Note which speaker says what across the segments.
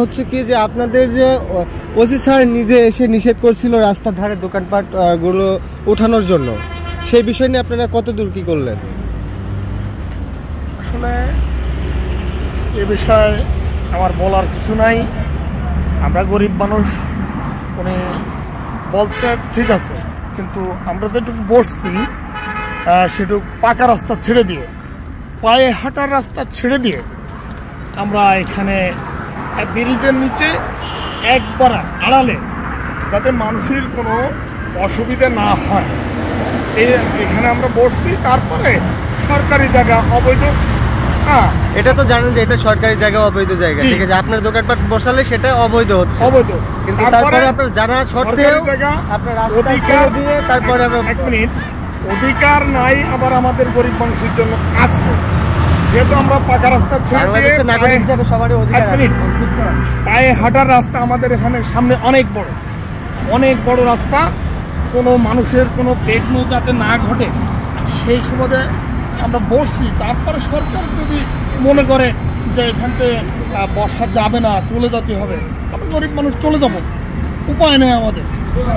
Speaker 1: হচ্ছে কি যে আপনাদের যে ওসি স্যার নিজে এসে নিষেধ করছিল রাস্তার ধারে দোকানপাট গুলো ওঠানোর জন্য, সেই বিষয় নিয়ে আপনারা কত দূর কি করলেন?
Speaker 2: আসলে এ বিষয়ে আমার বলার কিছু নাই। আমরা গরিব মানুষ, উনি বলছে ঠিক আছে, কিন্তু আমরা যেটুকু বসছি সেটুকু পাকা রাস্তা ছেড়ে দিয়ে, পায়ে হাঁটার রাস্তা ছেড়ে দিয়ে আমরা এখানে ব্রিজের নিচে একবার আড়ালে, যাতে মানুষের কোনো অসুবিধা না হয়, এখানে আমরা বসছি। তারপরে সরকারি জায়গা অবৈধ,
Speaker 1: এটা তো জানেন যে এটা সরকারি জায়গা, অবৈধ জায়গা, ঠিক আছে, আপনার দোকানপাট বসালে সেটা অবৈধ হচ্ছে,
Speaker 2: অবৈধ।
Speaker 1: কিন্তু তারপরে আপনার জানা সত্ত্বেও আপনার অধিকার দিয়ে তারপরে
Speaker 2: এক মিনিট, অধিকার নাই আবার আমাদের গরিব মানুষের জন্য আছে, যেহেতু আমরা পাকা রাস্তা ছেড়ে দিয়ে
Speaker 1: নাগরিক হিসেবে সবারই অধিকার আছে।
Speaker 2: পায়ে হাঁটার রাস্তা আমাদের এখানে সামনে অনেক বড় রাস্তা, কোনো মানুষের কোনো বিঘ্ন যাতে না ঘটে সেই সুবাদে আমরা বসছি। তারপরে সরকার যদি মনে করে যে এখানতে বসা যাবে না, চলে যেতে হবে, আমরা গরিব মানুষ চলে যাব, উপায় নেই আমাদের।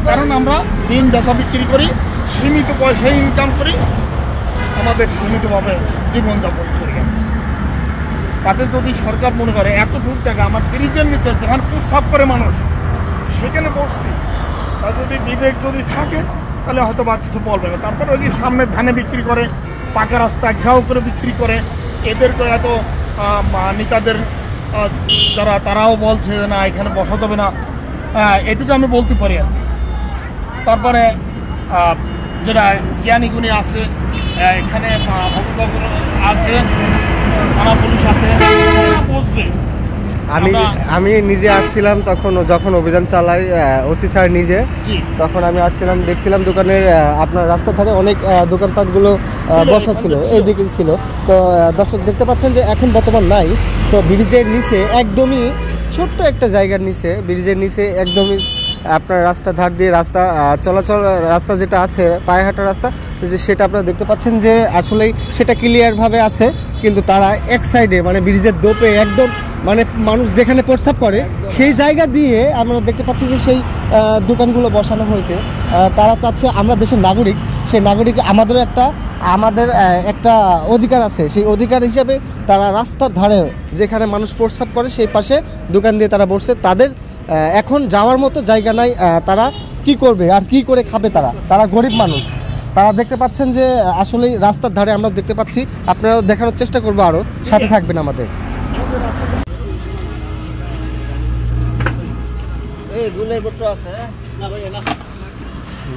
Speaker 2: কারণ আমরা দিন বেচা বিক্রি করি, সীমিত পয়সায় ইনকাম করি, আমাদের সীমিতভাবে জীবনযাপন করি। তাতে যদি সরকার মনে করে এতটুকু জায়গা আমার ব্রিজের নিচে যেখানে প্রস্রাব করে মানুষ, সেখানে বসছি, তা যদি বিবেক যদি থাকে তাহলে হয়তো বা কিছু বলবে না। তারপরে ওই যে সামনে ধানে বিক্রি করে, পাকা রাস্তা ঘেরাও করে বিক্রি করে, এদেরকে এত নেতাদের যারা, তারাও বলছে না এখানে বসা যাবে না, এটুকু আমি বলতে পারি আর কি। তারপরে যারা জ্ঞানী গুণী আছে, এখানে অভিভাবক আছে, থানা পুলিশ আছে, বসবে।
Speaker 1: আমি নিজে আসছিলাম তখন, যখন অভিযান চালাই ওসি স্যার নিজে, তখন আমি আসছিলাম, দেখছিলাম দোকানের আপনার রাস্তার ধারে অনেক দোকানপাটগুলো বসা ছিল, এইদিকে ছিল। তো দর্শক দেখতে পাচ্ছেন যে এখন বর্তমান নাই। তো ব্রিজের নিচে একদমই ছোট্ট একটা জায়গার নিচে, ব্রিজের নিচে একদমই আপনার রাস্তা ধার দিয়ে রাস্তা চলাচল রাস্তা যেটা আছে, পায়ে হাঁটার রাস্তা, যে সেটা আপনারা দেখতে পাচ্ছেন যে আসলেই সেটা ক্লিয়ারভাবে আছে, কিন্তু তারা এক সাইডে মানে ব্রিজের দোপে একদম মানে মানুষ যেখানে প্রস্রাব করে সেই জায়গা দিয়ে আমরা দেখতে পাচ্ছি যে সেই দোকানগুলো বসানো হয়েছে। তারা চাচ্ছে আমরা দেশের নাগরিক, সেই নাগরিক আমাদের একটা অধিকার আছে, সেই অধিকার হিসাবে তারা রাস্তার ধারে যেখানে মানুষ প্রস্রাব করে সেই পাশে দোকান দিয়ে তারা বসছে। তাদের এখন যাওয়ার মতো জায়গা নাই, তারা কি করবে আর কি করে খাবে? তারা গরিব মানুষ। তারা দেখতে পাচ্ছেন যে আসলে রাস্তার ধারে আমরা দেখতে পাচ্ছি, আপনারা দেখানোর চেষ্টা করবো, আরও সাথে থাকবেন আমাদের।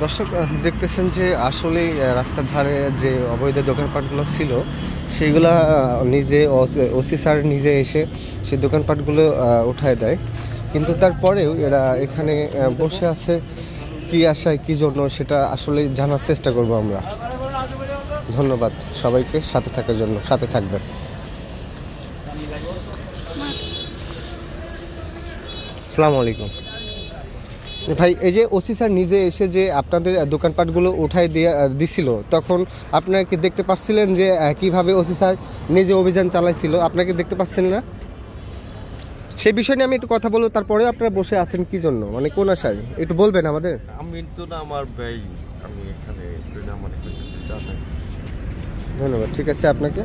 Speaker 1: দর্শক দেখতেছেন যে আসলে রাস্তার ধারে যে অবৈধ দোকানপাটগুলো ছিল সেইগুলা নিজে ওসি স্যার নিজে এসে সেই দোকানপাটগুলো উঠায় দেয়, কিন্তু তারপরেও এরা এখানে বসে আছে কি আশায়, কি জন্য, সেটা আসলে জানার চেষ্টা করব আমরা। ধন্যবাদ সবাইকে সাথে থাকার জন্য, সাথে থাকবেন। আসসালামু আলাইকুম ভাই, এই যে ওসি স্যার নিজে এসে যে আপনাদের দোকানপাটগুলো উঠাই দিছিল, তখন আপনারা কি দেখতে পাচ্ছিলেন যে কিভাবে ওসি স্যার নিজে অভিযান চালাইছিল? আপনাকে দেখতে পাচ্ছেন না? সেই বিষয় নিয়ে আমি একটু কথা বলবো, তারপরে আপনারা বসে আছেন কি জন্য, মানে কোন আশায় একটু বলবেন আমাদের?
Speaker 3: আমি তো না, আমার ভাই, আমি এখানে
Speaker 1: ধন্যবাদ, ঠিক আছে আপনাকে।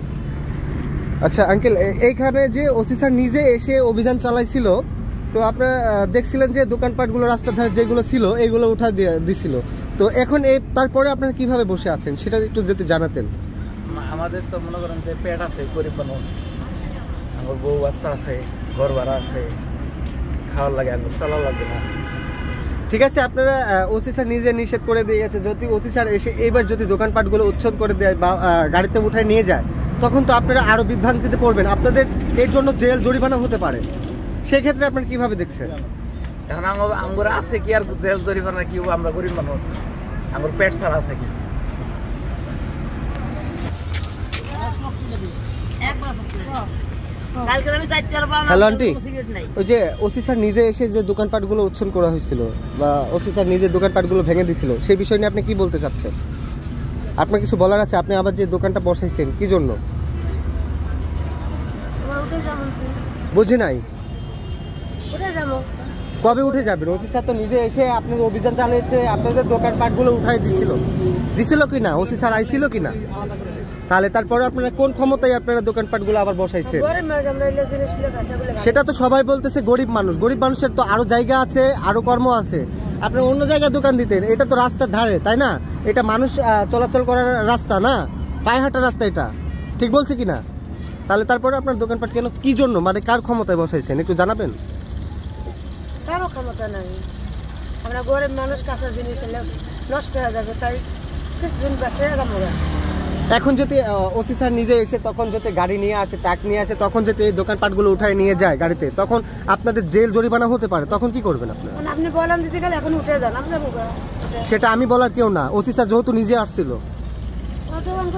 Speaker 1: আচ্ছা আঙ্কেল, এইখানে যে ওসি স্যার নিজে এসে অভিযান চালাইছিল, তো আপনারা দেখছিলেন যে দোকানপাটগুলো রাস্তার ধারে যেগুলো ছিল এগুলো উঠা দিছিল, তো এখন তারপরে আপনারা কিভাবে বসে আছেন সেটা একটু যদি জানাতেন।
Speaker 4: আমাদের তো মনে করেন যে পেট আছে, গরিব মানুষ, আমার বউ বাচ্চা আছে, ঘর ভাড়া আছে, খাওয়ার লাগে, আমার চালাও লাগবে না।
Speaker 1: ঠিক আছে, আপনারা ওসি স্যার নিজে নিষেধ করে দিয়ে গেছে, যদি ওসি স্যার এসে এবার যদি দোকানপাটগুলো উচ্ছেদ করে দেয় বা গাড়িতে উঠায় নিয়ে যায়, তখন তো আপনারা আরও বিভ্রান্তিতে পড়বেন, আপনাদের এর জন্য জেল জরিমানা হতে পারে। সেই ক্ষেত্রে আপনারা কিভাবে দেখছেন?
Speaker 4: এখন আমার আছে কি আর জেল জরিমানা কি, আমরা গরিব মানুষ, আমার পেট ছাড়া আছে কি?
Speaker 1: হ্যালো আন্টি, ওই যে ওসি স্যার নিজে এসে যে দোকানপাটগুলো উচ্ছেদ করা হয়েছিল বা ওসি স্যার নিজে দোকানপাটগুলো ভেঙে দিছিল, সেই বিষয় নিয়ে আপনি কি বলতে চাচ্ছেন? আপনার কিছু বলার আছে? আপনি আবার যে দোকানটা বসাইছেন কি জন্য? বুঝি নাই।
Speaker 5: উঠে যাবো।
Speaker 1: কবে উঠে যাবেন? ওসি স্যার তো নিজে এসে আপনাদের অভিযান চালিয়েছে, আপনাদের দোকানপাটগুলো উঠাই দিছিল কি না? ওসি স্যার আইছিল কি না? তাহলে তারপরে আপনারা কোন ক্ষমতায় আপনারা দোকানপাটগুলো আবার বসাইছেন?
Speaker 5: গরিব মানুষ আমরা এলে জিনিসগুলো কাঁচাগুলো
Speaker 1: সেটা তো সবাই বলতেছে গরিব মানুষের তো আরো জায়গা আছে, আরো কর্ম আছে। আপনারা অন্য জায়গায় দোকান দিতেন, এটা তো রাস্তার ধারে, তাই না? এটা মানুষ চলাচল করার রাস্তা না, পায়ে হাঁটার রাস্তা, এটা ঠিক বলছে কি না? তাহলে তারপরে আপনার দোকানপাট কেন, কি জন্য, মানে কার ক্ষমতায় বসাইছেন একটু জানাবেন?
Speaker 5: কারো ক্ষমতা নাই, আমরা গরিব মানুষ, কাঁচা জিনিস এলে নষ্ট হয়ে যাবে, তাই কিছুদিন বেঁচে যাবো।
Speaker 1: এখন যদি ওসি স্যার নিজে এসে তখন যদি গাড়ি নিয়ে আসে, ট্রাক নিয়ে আসে, তখন যদি এই দোকানপাটগুলো উঠায় নিয়ে যায় গাড়িতে, তখন আপনাদের জেল জরিমানা হতে পারে, তখন কি করবেন আপনারা?
Speaker 5: মানে আপনি বলেন যদি গেলে এখন উঠে যান, আমি যাবো।
Speaker 1: সেটা আমি বলার কেউ না, ওসি স্যার যেহেতু নিজে আসছিল।
Speaker 5: অটো অঙ্ক